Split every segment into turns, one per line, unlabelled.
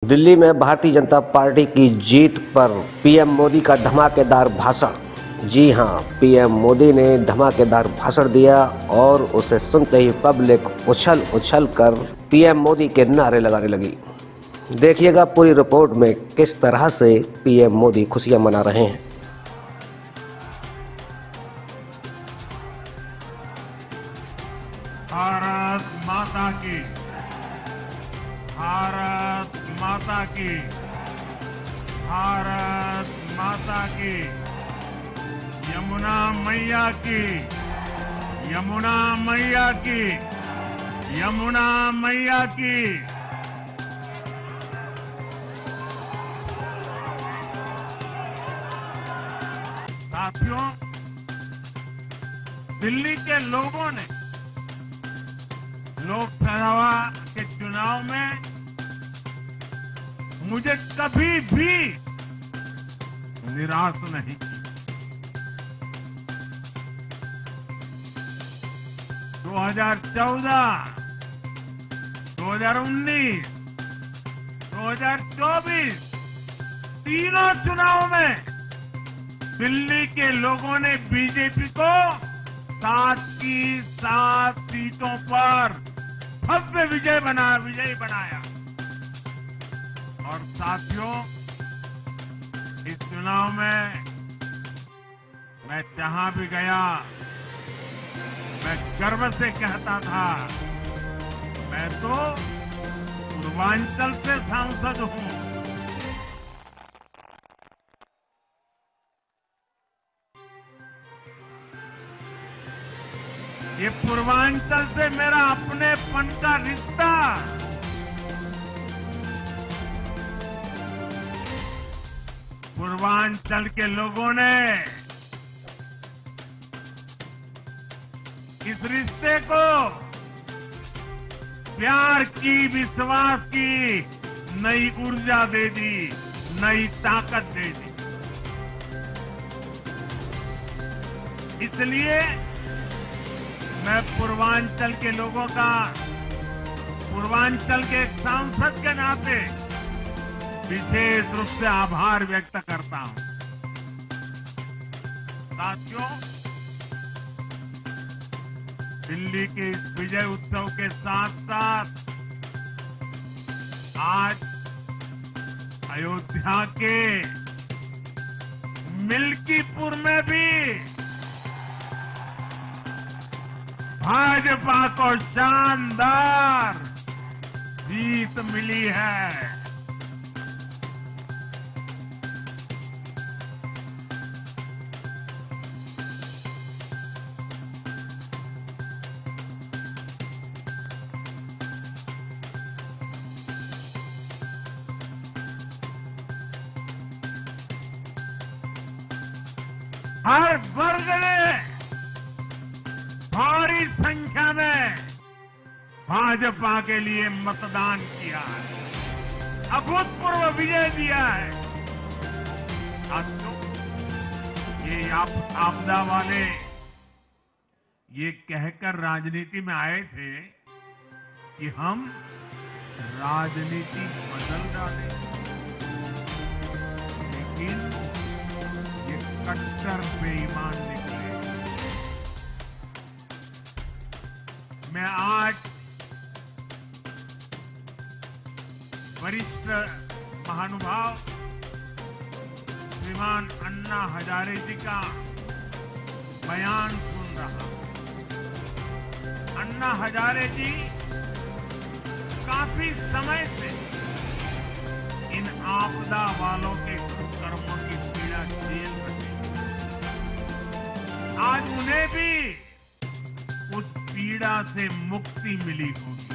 दिल्ली में भारतीय जनता पार्टी की जीत पर पीएम मोदी का धमाकेदार भाषण। जी हां, पीएम मोदी ने धमाकेदार भाषण दिया और उसे सुनते ही पब्लिक उछल उछल कर पीएम मोदी के नारे लगाने लगी। देखिएगा पूरी रिपोर्ट में किस तरह से पीएम मोदी खुशियां मना रहे हैं।
भारत माता की, भारत माता की, भारत माता की, यमुना मैया की, यमुना मैया की, यमुना मैया की। साथियों, दिल्ली के लोगों ने लोकसभा के चुनाव में मुझे कभी भी निराश नहीं किया। 2014, 2019, 2024 तीनों चुनाव में दिल्ली के लोगों ने बीजेपी को 7 की 7 सीटों पर भव्य विजयी बनाया। और साथियों, इस चुनाव में मैं जहां भी गया, मैं गर्व से कहता था, मैं तो पूर्वांचल से सांसद हूं। ये पूर्वांचल से मेरा अपनेपन का रिश्ता, पूर्वांचल के लोगों ने इस रिश्ते को प्यार की, विश्वास की नई ऊर्जा दे दी, नई ताकत दे दी। इसलिए मैं पूर्वांचल के लोगों का, पूर्वांचल के एक सांसद के नाते विशेष रूप से आभार व्यक्त करता हूं। साथियों, दिल्ली के इस विजय उत्सव के साथ साथ आज अयोध्या के मिल्कीपुर में भी भाजपा को शानदार जीत मिली है। हर वर्ग ने भारी संख्या में भाजपा के लिए मतदान किया है, अभूतपूर्व विजय दिया है। साथियों, ये आपदा वाले ये कहकर राजनीति में आए थे कि हम राजनीति बदल डालें, लेकिन ये कट्टर बेईमान निकले। मैं आज वरिष्ठ महानुभाव श्रीमान अन्ना हजारे जी का बयान सुन रहा हूं। अन्ना हजारे जी काफी समय से इन आपदा वालों के कुकर्मों की पीड़ा झेल रहे हैं। आज उन्हें भी उस पीड़ा से मुक्ति मिली होगी।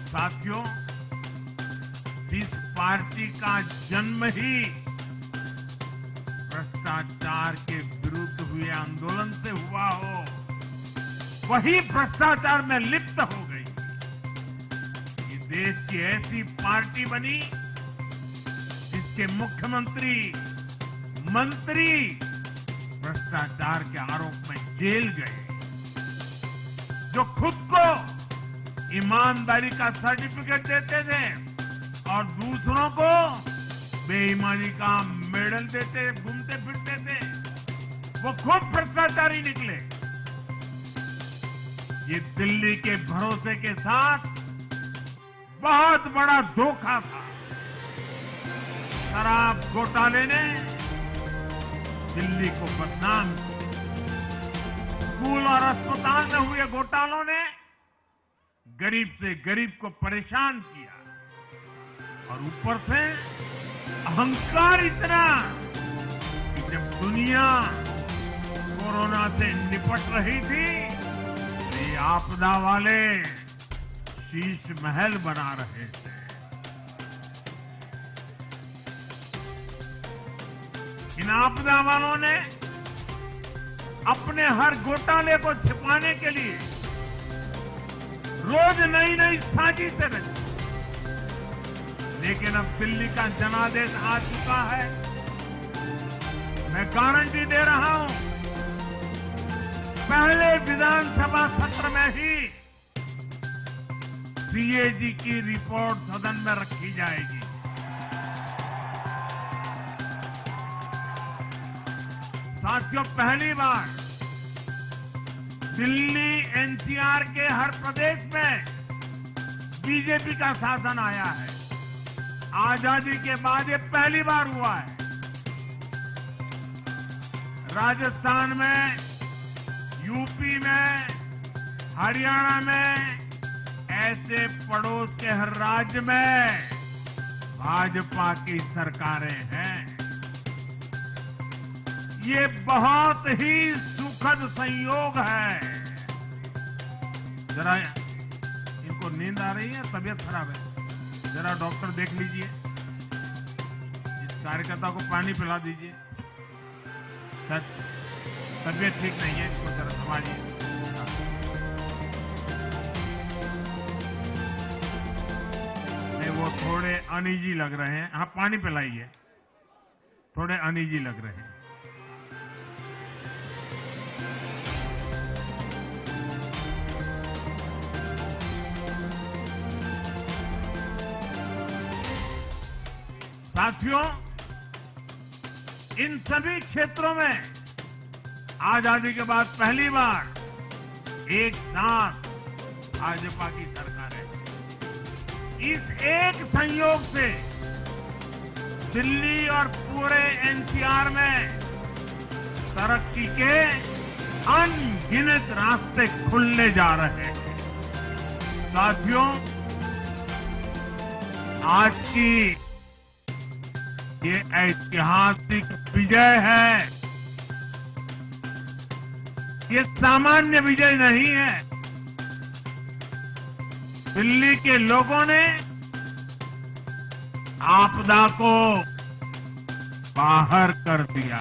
साथियों, जिस पार्टी का जन्म ही भ्रष्टाचार के विरुद्ध हुए आंदोलन से हुआ हो, वही भ्रष्टाचार में लिप्त हो गई। ये देश की ऐसी पार्टी बनी जिसके मुख्यमंत्री, मंत्री भ्रष्टाचार के आरोप में जेल गए, जो खुद को ईमानदारी का सर्टिफिकेट देते थे और दूसरों को बेईमानी का मेडल देते घूमते फिरते थे। वो खूब भ्रष्टाचारी निकले। ये दिल्ली के भरोसे के साथ बहुत बड़ा धोखा था। शराब घोटाले ने दिल्ली को बदनाम किया। स्कूल और अस्पताल में हुए घोटालों ने गरीब से गरीब को परेशान किया और ऊपर से अहंकार इतना कि जब दुनिया कोरोना से निपट रही थी तो ये आपदा वाले शीश महल बना रहे थे। इन आपदा वालों ने अपने हर घोटाले को छिपाने के लिए रोज नई नई साजिशें रची। लेकिन अब दिल्ली का जनादेश आ चुका है। मैं गारंटी दे रहा हूं, पहले विधानसभा सत्र में ही सीएजी की रिपोर्ट सदन में रखी जाएगी। साथियों, पहली बार दिल्ली एनसीआर के हर प्रदेश में बीजेपी का शासन आया है। आजादी के बाद ये पहली बार हुआ है। राजस्थान में, यूपी में, हरियाणा में, ऐसे पड़ोस के हर राज्य में भाजपा की सरकारें हैं। ये बहुत ही सुखद संयोग है। जरा इनको नींद आ रही है, तबीयत खराब है, जरा डॉक्टर देख लीजिए। इस कार्यकर्ता को पानी पिला दीजिए। तबीयत ठीक नहीं है, इसको जरा संभालिए। नहीं, वो थोड़े अनईजी लग रहे हैं। हाँ, पानी पिलाइए, थोड़े अनईजी लग रहे हैं। साथियों, इन सभी क्षेत्रों में आजादी के बाद पहली बार एक साथ भाजपा की सरकार है। इस एक संयोग से दिल्ली और पूरे एनसीआर में तरक्की के अनगिनत रास्ते खुलने जा रहे हैं। साथियों, आज की ये ऐतिहासिक विजय है। ये सामान्य विजय नहीं है। दिल्ली के लोगों ने आपदा को बाहर कर दिया।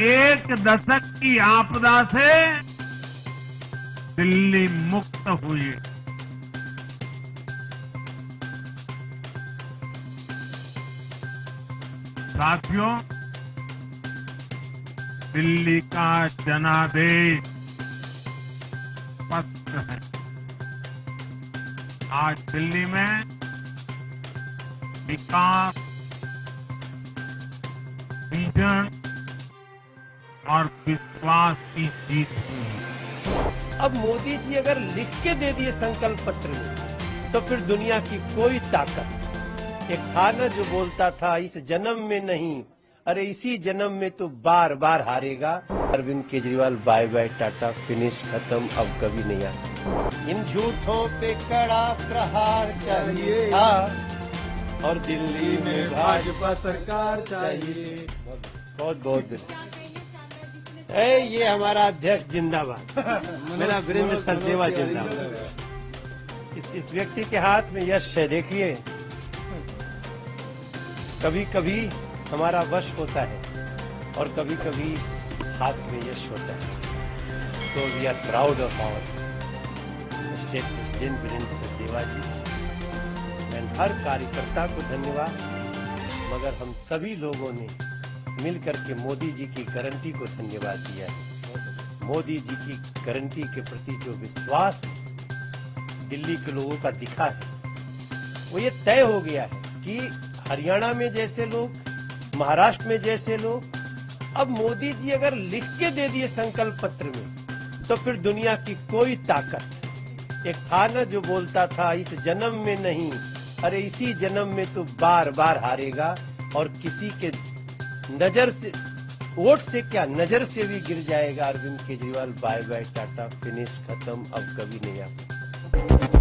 एक दशक की आपदा से दिल्ली मुक्त हुई। साथियों, दिल्ली का जनादेश स्पष्ट है। आज दिल्ली में विकास, विजन और विश्वास की जीत हुई।
अब मोदी जी अगर लिख के दे दिए संकल्प पत्र में, तो फिर दुनिया की कोई ताकत। एक था न जो बोलता था, इस जन्म में नहीं, अरे इसी जन्म में तो बार बार हारेगा। Arvind Kejriwal bye bye tata, finish, खत्म, अब कभी नहीं आ सकता। इन झूठों पे कड़ा प्रहार चाहिए था और दिल्ली में भाजपा सरकार चाहिए। बहुत बहुत ये हमारा अध्यक्ष जिंदाबाद, मेरा वीरेंद्र सचदेवा जिंदाबाद। इस व्यक्ति के हाथ में यश है। देखिए, कभी कभी हमारा वश होता है और कभी कभी हाथ में यश होता है। So we are proud of our state president Virendra Sachdeva ji. And हर कार्यकर्ता को धन्यवाद, मगर हम सभी लोगों ने मिलकर के मोदी जी की गारंटी को धन्यवाद दिया है। मोदी जी की गारंटी के प्रति जो विश्वास दिल्ली के लोगों का दिखा है, वो ये तय हो गया है कि हरियाणा में जैसे लोग, महाराष्ट्र में जैसे लोग, अब मोदी जी अगर लिख के दे दिए संकल्प पत्र में, तो फिर दुनिया की कोई ताकत, एक था ना जो बोलता था इस जन्म में नहीं, अरे इसी जन्म में तो बार बार हारेगा, और किसी के नजर से, वोट से क्या नजर से भी गिर जाएगा। Arvind Kejriwal, bye bye tata, finish, खत्म, अब कभी नहीं आ सकता।